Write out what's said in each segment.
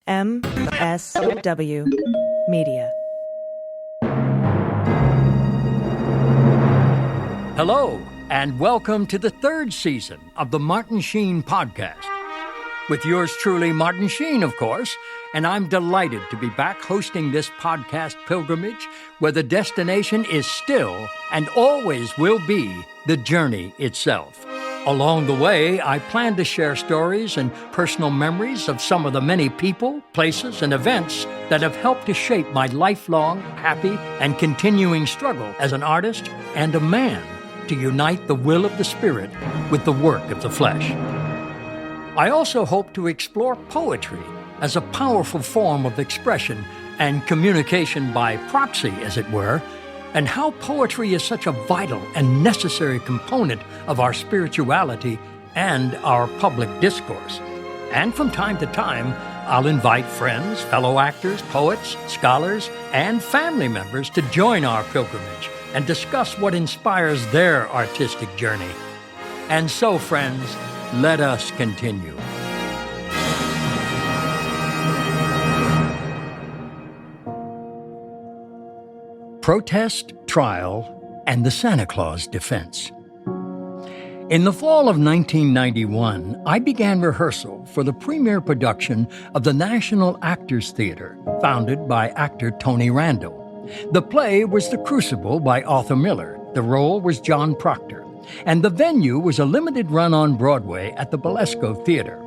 MSW Media. Hello, and welcome to the third season of the Martin Sheen podcast. With yours truly, Martin Sheen, of course, and I'm delighted to be back hosting this podcast pilgrimage where the destination is still and always will be the journey itself. Along the way, I plan to share stories and personal memories of some of the many people, places, and events that have helped to shape my lifelong, happy, and continuing struggle as an artist and a man to unite the will of the spirit with the work of the flesh. I also hope to explore poetry as a powerful form of expression and communication by proxy, as it were, and how poetry is such a vital and necessary component of our spirituality and our public discourse. And from time to time, I'll invite friends, fellow actors, poets, scholars, and family members to join our pilgrimage and discuss what inspires their artistic journey. And so, friends, let us continue. Protest, Trial, and the Santa Claus Defense. In the fall of 1991, I began rehearsal for the premiere production of the National Actors Theater, founded by actor Tony Randall. The play was The Crucible by Arthur Miller. The role was John Proctor, and the venue was a limited run on Broadway at the Belasco Theater.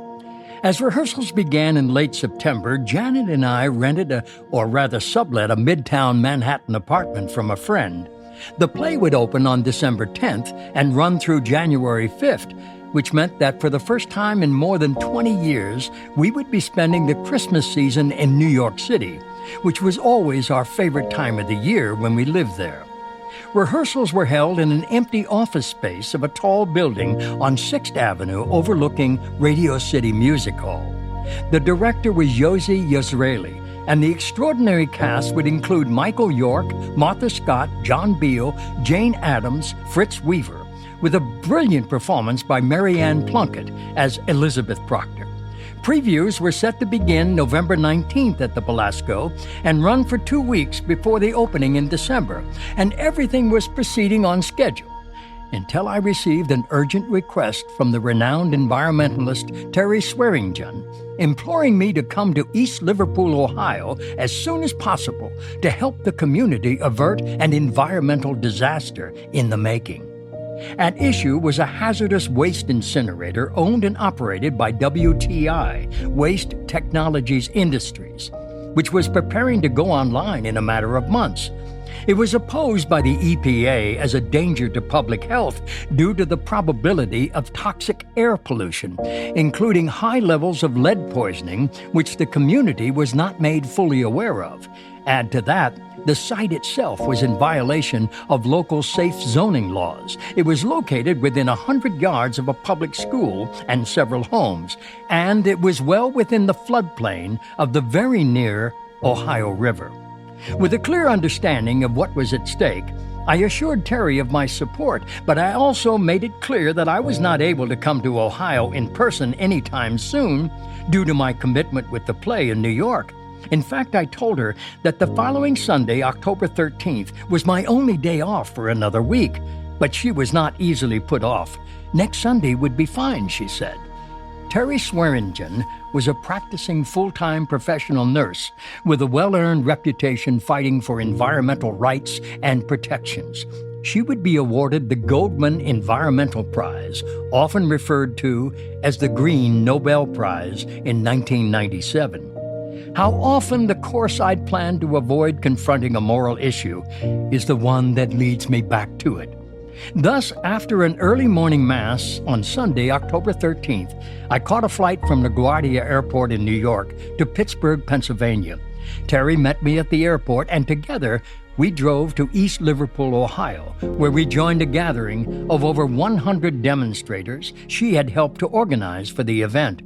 As rehearsals began in late September, Janet and I rented sublet a Midtown Manhattan apartment from a friend. The play would open on December 10th and run through January 5th, which meant that for the first time in more than 20 years, we would be spending the Christmas season in New York City, which was always our favorite time of the year when we lived there. Rehearsals were held in an empty office space of a tall building on 6th Avenue overlooking Radio City Music Hall. The director was Yossi Yisraeli, and the extraordinary cast would include Michael York, Martha Scott, John Beal, Jane Addams, Fritz Weaver, with a brilliant performance by Marianne Plunkett as Elizabeth Proctor. Previews were set to begin November 19th at the Belasco and run for 2 weeks before the opening in December, and everything was proceeding on schedule until I received an urgent request from the renowned environmentalist Terry Swearingen, imploring me to come to East Liverpool, Ohio, as soon as possible to help the community avert an environmental disaster in the making. At issue was a hazardous waste incinerator owned and operated by WTI, Waste Technologies Industries, which was preparing to go online in a matter of months. It was opposed by the EPA as a danger to public health due to the probability of toxic air pollution, including high levels of lead poisoning, which the community was not made fully aware of. Add to that, the site itself was in violation of local safe zoning laws. It was located within 100 yards of a public school and several homes, and it was well within the floodplain of the very near Ohio River. With a clear understanding of what was at stake, I assured Terry of my support, but I also made it clear that I was not able to come to Ohio in person anytime soon due to my commitment with the play in New York. In fact, I told her that the following Sunday, October 13th, was my only day off for another week, but she was not easily put off. Next Sunday would be fine, she said. Terry Swearingen was a practicing full-time professional nurse with a well-earned reputation fighting for environmental rights and protections. She would be awarded the Goldman Environmental Prize, often referred to as the Green Nobel Prize, in 1997. How often the course I'd planned to avoid confronting a moral issue is the one that leads me back to it. Thus, after an early morning mass on Sunday, October 13th, I caught a flight from LaGuardia Airport in New York to Pittsburgh, Pennsylvania. Terry met me at the airport, and together we drove to East Liverpool, Ohio, where we joined a gathering of over 100 demonstrators she had helped to organize for the event.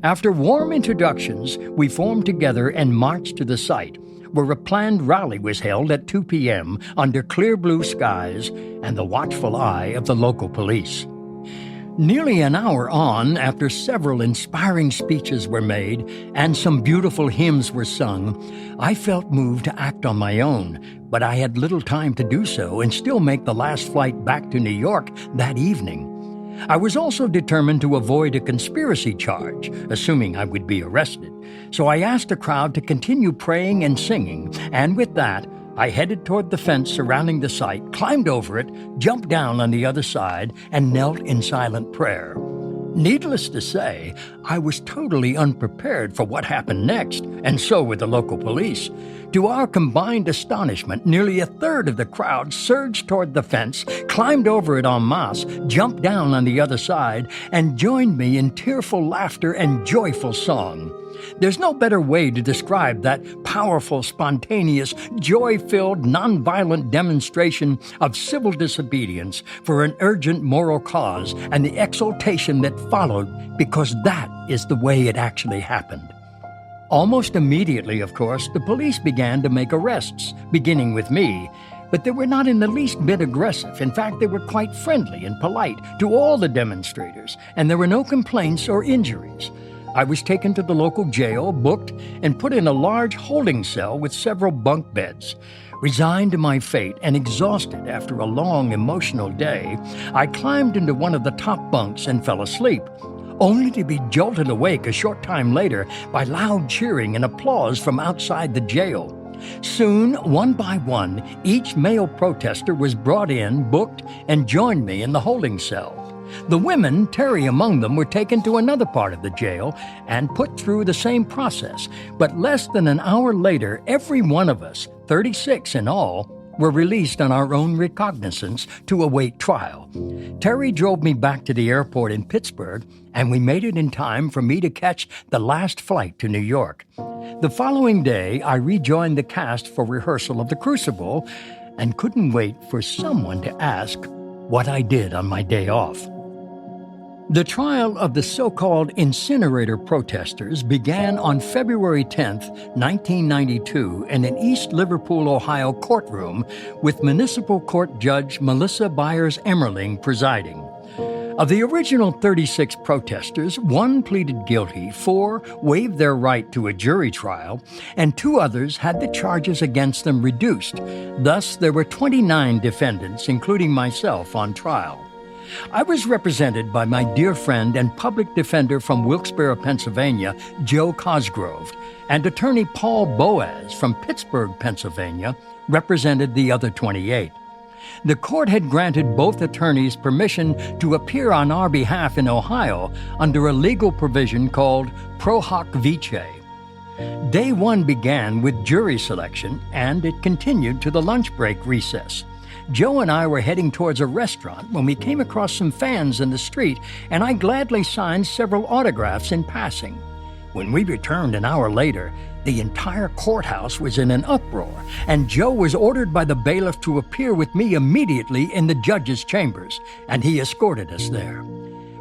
After warm introductions, we formed together and marched to the site, where a planned rally was held at 2 p.m. under clear blue skies and the watchful eye of the local police. Nearly an hour on, after several inspiring speeches were made and some beautiful hymns were sung, I felt moved to act on my own, but I had little time to do so and still make the last flight back to New York that evening. I was also determined to avoid a conspiracy charge, assuming I would be arrested, so I asked the crowd to continue praying and singing, and with that, I headed toward the fence surrounding the site, climbed over it, jumped down on the other side, and knelt in silent prayer. Needless to say, I was totally unprepared for what happened next, and so were the local police. To our combined astonishment, nearly a third of the crowd surged toward the fence, climbed over it en masse, jumped down on the other side, and joined me in tearful laughter and joyful song. There's no better way to describe that powerful, spontaneous, joy-filled, nonviolent demonstration of civil disobedience for an urgent moral cause and the exultation that followed, because that is the way it actually happened. Almost immediately, of course, the police began to make arrests, beginning with me, but they were not in the least bit aggressive. In fact, they were quite friendly and polite to all the demonstrators, and there were no complaints or injuries. I was taken to the local jail, booked, and put in a large holding cell with several bunk beds. Resigned to my fate and exhausted after a long, emotional day, I climbed into one of the top bunks and fell asleep, only to be jolted awake a short time later by loud cheering and applause from outside the jail. Soon, one by one, each male protester was brought in, booked, and joined me in the holding cell. The women, Terry among them, were taken to another part of the jail and put through the same process, but less than an hour later, every one of us, 36 in all, were released on our own recognizance to await trial. Terry drove me back to the airport in Pittsburgh, and we made it in time for me to catch the last flight to New York. The following day, I rejoined the cast for rehearsal of The Crucible and couldn't wait for someone to ask what I did on my day off. The trial of the so-called incinerator protesters began on February 10, 1992, in an East Liverpool, Ohio courtroom with Municipal Court Judge Melissa Byers-Emmerling presiding. Of the original 36 protesters, 1 pleaded guilty, 4 waived their right to a jury trial, and 2 others had the charges against them reduced. Thus, there were 29 defendants, including myself, on trial. I was represented by my dear friend and public defender from Wilkes-Barre, Pennsylvania, Joe Cosgrove, and attorney Paul Boaz from Pittsburgh, Pennsylvania, represented the other 28. The court had granted both attorneys permission to appear on our behalf in Ohio under a legal provision called pro hoc vice. Day 1 began with jury selection, and it continued to the lunch break recess. Joe and I were heading towards a restaurant when we came across some fans in the street, and I gladly signed several autographs in passing. When we returned an hour later, the entire courthouse was in an uproar, and Joe was ordered by the bailiff to appear with me immediately in the judge's chambers, and he escorted us there.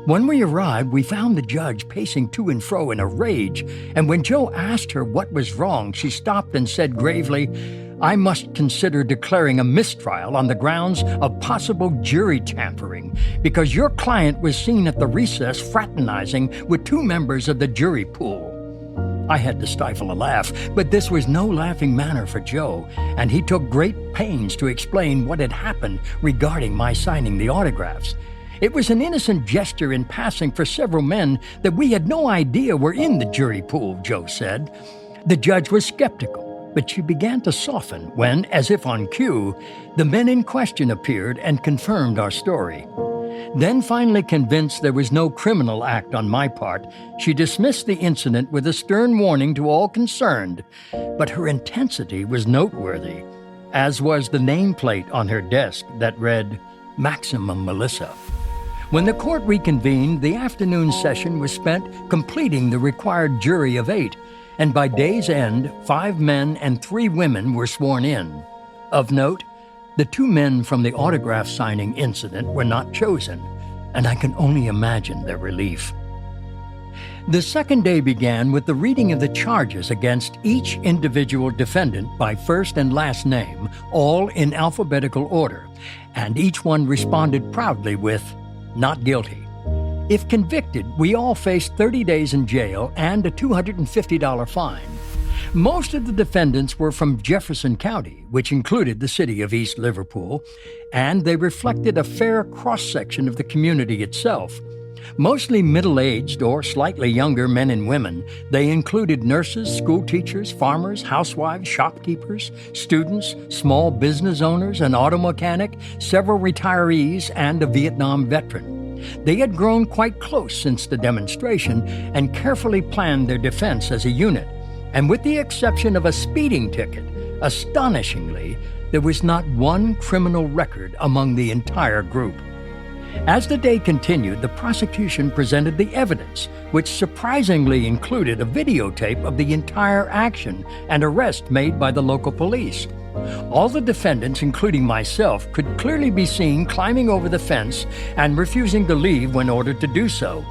When we arrived, we found the judge pacing to and fro in a rage, and when Joe asked her what was wrong, she stopped and said gravely, "I must consider declaring a mistrial on the grounds of possible jury tampering, because your client was seen at the recess fraternizing with 2 members of the jury pool." I had to stifle a laugh, but this was no laughing matter for Joe, and he took great pains to explain what had happened regarding my signing the autographs. It was an innocent gesture in passing for several men that we had no idea were in the jury pool, Joe said. The judge was skeptical, but she began to soften when, as if on cue, the men in question appeared and confirmed our story. Then, finally convinced there was no criminal act on my part, she dismissed the incident with a stern warning to all concerned, but her intensity was noteworthy, as was the nameplate on her desk that read, "Maximum Melissa." When the court reconvened, the afternoon session was spent completing the required jury of 8, and by day's end, 5 men and 3 women were sworn in. Of note, the 2 men from the autograph signing incident were not chosen, and I can only imagine their relief. The second day began with the reading of the charges against each individual defendant by first and last name, all in alphabetical order, and each one responded proudly with, "Not guilty." If convicted, we all faced 30 days in jail and a $250 fine. Most of the defendants were from Jefferson County, which included the city of East Liverpool, and they reflected a fair cross-section of the community itself. Mostly middle-aged or slightly younger men and women, they included nurses, school teachers, farmers, housewives, shopkeepers, students, small business owners, an auto mechanic, several retirees, and a Vietnam veteran. They had grown quite close since the demonstration and carefully planned their defense as a unit. And with the exception of a speeding ticket, astonishingly, there was not one criminal record among the entire group. As the day continued, the prosecution presented the evidence, which surprisingly included a videotape of the entire action and arrest made by the local police. All the defendants, including myself, could clearly be seen climbing over the fence and refusing to leave when ordered to do so.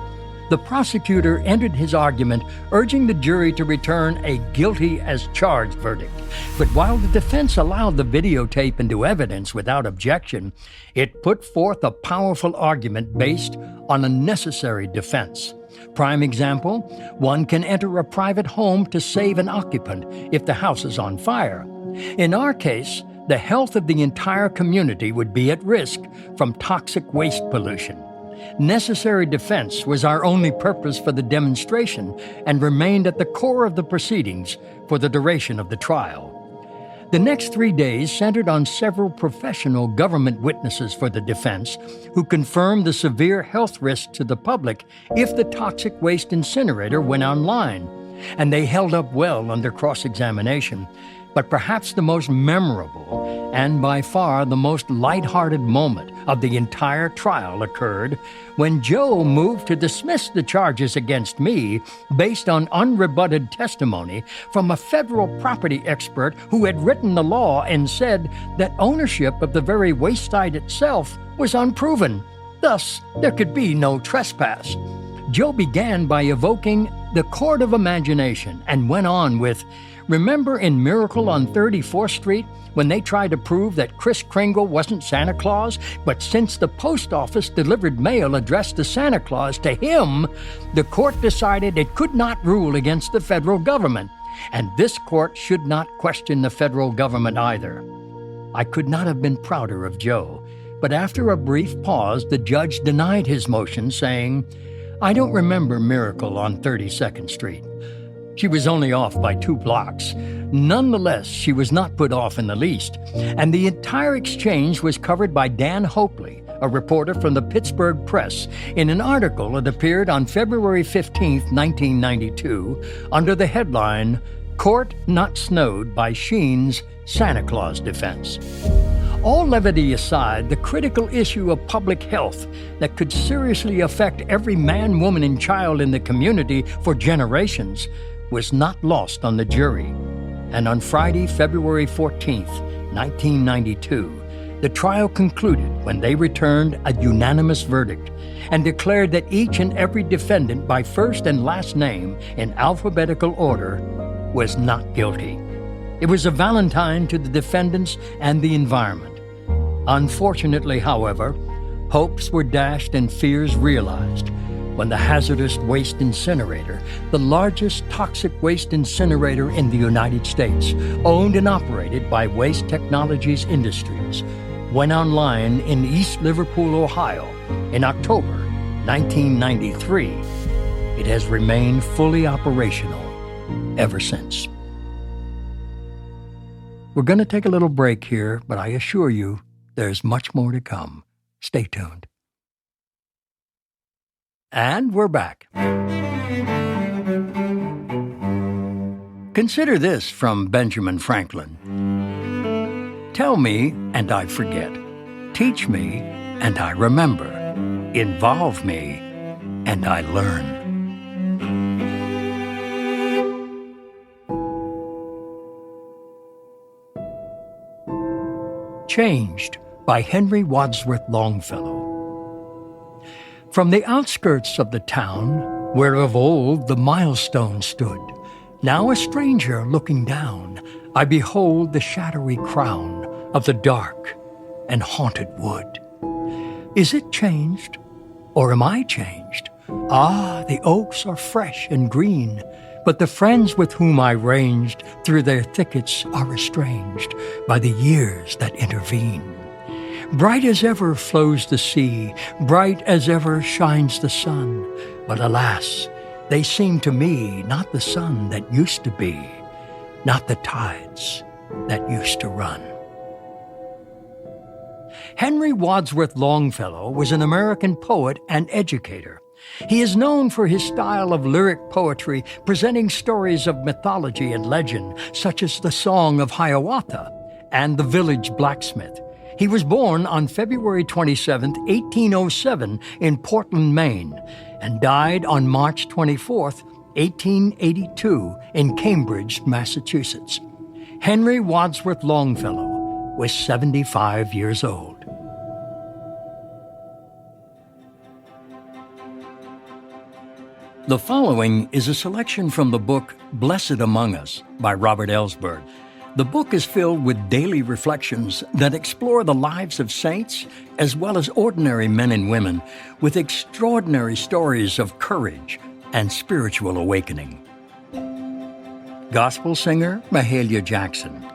The prosecutor ended his argument, urging the jury to return a guilty as charged verdict. But while the defense allowed the videotape into evidence without objection, it put forth a powerful argument based on a necessary defense. Prime example, one can enter a private home to save an occupant if the house is on fire. In our case, the health of the entire community would be at risk from toxic waste pollution. Necessary defense was our only purpose for the demonstration and remained at the core of the proceedings for the duration of the trial. The next 3 days centered on several professional government witnesses for the defense who confirmed the severe health risks to the public if the toxic waste incinerator went online, and they held up well under cross-examination. But perhaps the most memorable and by far the most lighthearted moment of the entire trial occurred when Joe moved to dismiss the charges against me based on unrebutted testimony from a federal property expert who had written the law and said that ownership of the very waste site itself was unproven. Thus, there could be no trespass. Joe began by evoking the court of imagination and went on with, "Remember in Miracle on 34th Street when they tried to prove that Kris Kringle wasn't Santa Claus, but since the post office delivered mail addressed to Santa Claus to him, the court decided it could not rule against the federal government, and this court should not question the federal government either." I could not have been prouder of Joe, but after a brief pause, the judge denied his motion, saying, "I don't remember Miracle on 32nd Street. She was only off by 2 blocks. Nonetheless, she was not put off in the least, and the entire exchange was covered by Dan Hopley, a reporter from the Pittsburgh Press, in an article that appeared on February 15, 1992, under the headline, "Court Not Snowed by Sheen's Santa Claus Defense." All levity aside, the critical issue of public health that could seriously affect every man, woman, and child in the community for generations was not lost on the jury. And on Friday, February 14, 1992, the trial concluded when they returned a unanimous verdict and declared that each and every defendant by first and last name in alphabetical order was not guilty. It was a Valentine to the defendants and the environment. Unfortunately, however, hopes were dashed and fears realized when the hazardous waste incinerator, the largest toxic waste incinerator in the United States, owned and operated by Waste Technologies Industries, went online in East Liverpool, Ohio, in October 1993. It has remained fully operational ever since. We're going to take a little break here, but I assure you there's much more to come. Stay tuned. And we're back. Consider this from Benjamin Franklin. Tell me, and I forget. Teach me, and I remember. Involve me, and I learn. Changed by Henry Wadsworth Longfellow. From the outskirts of the town, where of old the milestone stood, now a stranger looking down, I behold the shadowy crown of the dark and haunted wood. Is it changed? Or am I changed? Ah, the oaks are fresh and green, but the friends with whom I ranged through their thickets are estranged by the years that intervene. Bright as ever flows the sea, bright as ever shines the sun, but alas, they seem to me not the sun that used to be, not the tides that used to run. Henry Wadsworth Longfellow was an American poet and educator. He is known for his style of lyric poetry, presenting stories of mythology and legend, such as the Song of Hiawatha and the Village Blacksmith. He was born on February 27, 1807, in Portland, Maine, and died on March 24, 1882, in Cambridge, Massachusetts. Henry Wadsworth Longfellow was 75 years old. The following is a selection from the book Blessed Among Us by Robert Ellsberg. The book is filled with daily reflections that explore the lives of saints as well as ordinary men and women with extraordinary stories of courage and spiritual awakening. Gospel singer Mahalia Jackson.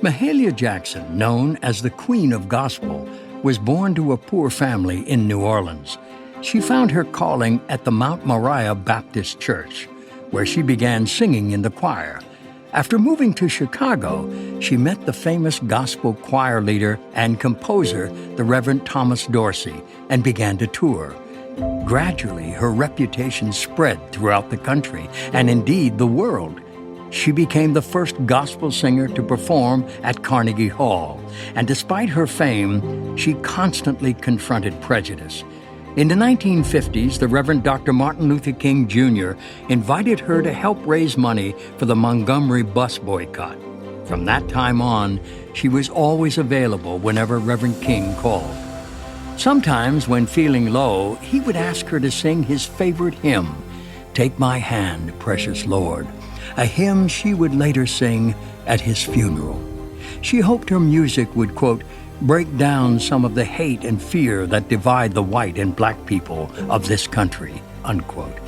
Mahalia Jackson, known as the Queen of Gospel, was born to a poor family in New Orleans. She found her calling at the Mount Moriah Baptist Church, where she began singing in the choir. After moving to Chicago, she met the famous gospel choir leader and composer, the Reverend Thomas Dorsey, and began to tour. Gradually, her reputation spread throughout the country, and indeed the world. She became the first gospel singer to perform at Carnegie Hall, and despite her fame, she constantly confronted prejudice. In the 1950s, the Reverend Dr. Martin Luther King Jr. invited her to help raise money for the Montgomery bus boycott. From that time on, she was always available whenever Reverend King called. Sometimes, when feeling low, he would ask her to sing his favorite hymn, "Take My Hand, Precious Lord," a hymn she would later sing at his funeral. She hoped her music would, quote, break down some of the hate and fear that divide the white and black people of this country, unquote.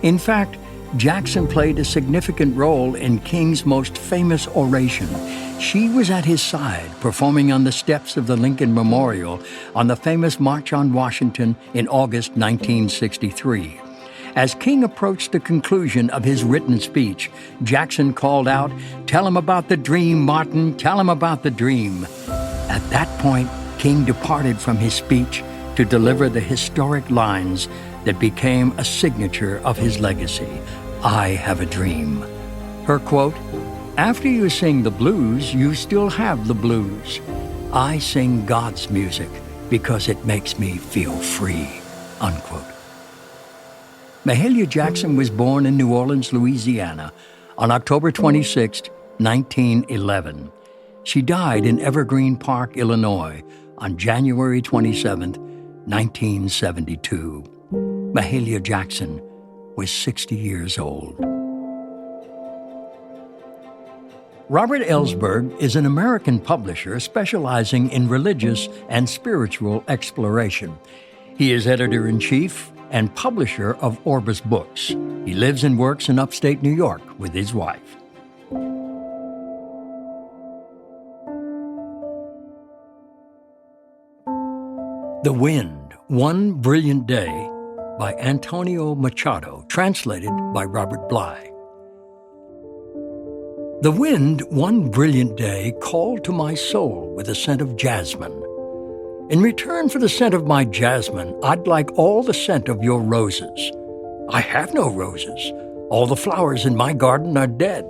In fact, Jackson played a significant role in King's most famous oration. She was at his side, performing on the steps of the Lincoln Memorial on the famous March on Washington in August 1963. As King approached the conclusion of his written speech, Jackson called out, "Tell him about the dream, Martin, tell him about the dream." At that point, King departed from his speech to deliver the historic lines that became a signature of his legacy, "I have a dream." Her quote, "After you sing the blues, you still have the blues. I sing God's music because it makes me feel free," unquote. Mahalia Jackson was born in New Orleans, Louisiana, on October 26, 1911. She died in Evergreen Park, Illinois, on January 27, 1972. Mahalia Jackson was 60 years old. Robert Ellsberg is an American publisher specializing in religious and spiritual exploration. He is editor-in-chief and publisher of Orbis Books. He lives and works in upstate New York with his wife. The Wind, One Brilliant Day by Antonio Machado, translated by Robert Bly. The wind, one brilliant day, called to my soul with a scent of jasmine. In return for the scent of my jasmine, I'd like all the scent of your roses. I have no roses. All the flowers in my garden are dead.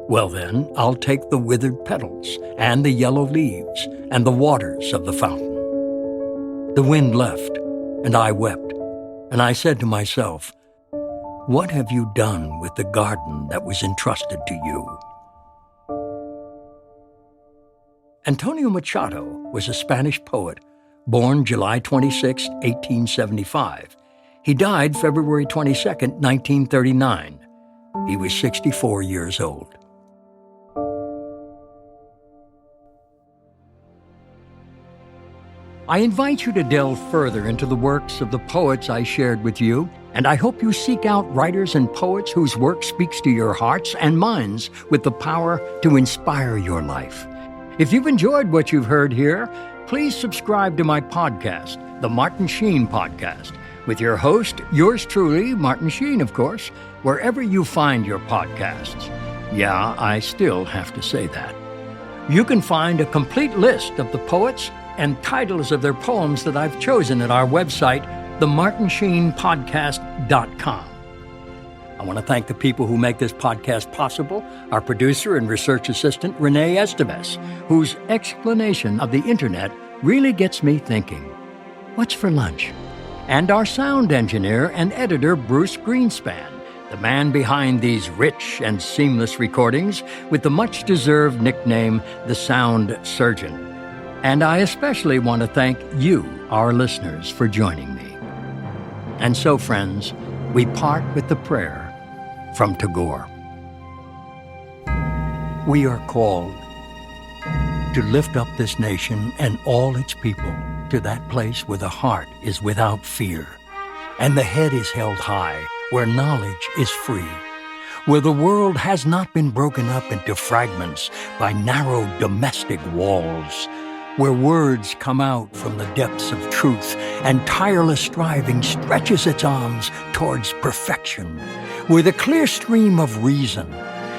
Well then, I'll take the withered petals and the yellow leaves and the waters of the fountain. The wind left, and I wept, and I said to myself, "What have you done with the garden that was entrusted to you?" Antonio Machado was a Spanish poet, born July 26, 1875. He died February 22, 1939. He was 64 years old. I invite you to delve further into the works of the poets I shared with you, and I hope you seek out writers and poets whose work speaks to your hearts and minds with the power to inspire your life. If you've enjoyed what you've heard here, please subscribe to my podcast, The Martin Sheen Podcast, with your host, yours truly, Martin Sheen, of course, wherever you find your podcasts. Yeah, I still have to say that. You can find a complete list of the poets and titles of their poems that I've chosen at our website, themartinsheenpodcast.com. I want to thank the people who make this podcast possible, our producer and research assistant, Renee Esteves, whose explanation of the internet really gets me thinking. What's for lunch? And our sound engineer and editor, Bruce Greenspan, the man behind these rich and seamless recordings with the much-deserved nickname, the Sound Surgeon. And I especially want to thank you, our listeners, for joining me. And so, friends, we part with the prayer from Tagore. We are called to lift up this nation and all its people to that place where the heart is without fear, and the head is held high, where knowledge is free, where the world has not been broken up into fragments by narrow domestic walls, where words come out from the depths of truth and tireless striving stretches its arms towards perfection, where the clear stream of reason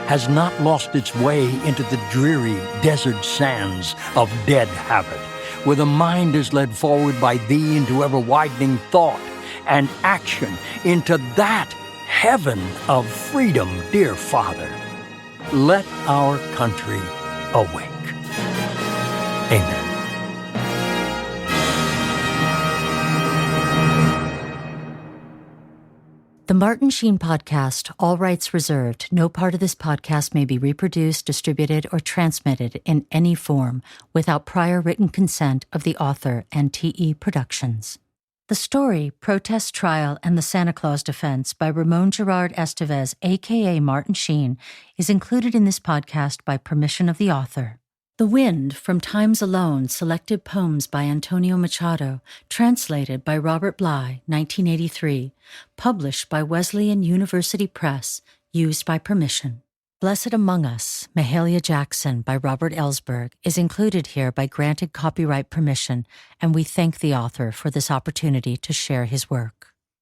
has not lost its way into the dreary desert sands of dead habit, where the mind is led forward by thee into ever-widening thought and action into that heaven of freedom, dear Father. Let our country awake. Amen. The Martin Sheen Podcast, all rights reserved. No part of this podcast may be reproduced, distributed, or transmitted in any form without prior written consent of the author and TE Productions. The story, Protest Trial and the Santa Claus Defense by Ramon Gerard Estevez, a.k.a. Martin Sheen, is included in this podcast by permission of the author. The Wind from Times Alone, selected poems by Antonio Machado, translated by Robert Bly, 1983, published by Wesleyan University Press, used by permission. Blessed Among Us, Mahalia Jackson by Robert Ellsberg, is included here by granted copyright permission, and we thank the author for this opportunity to share his work.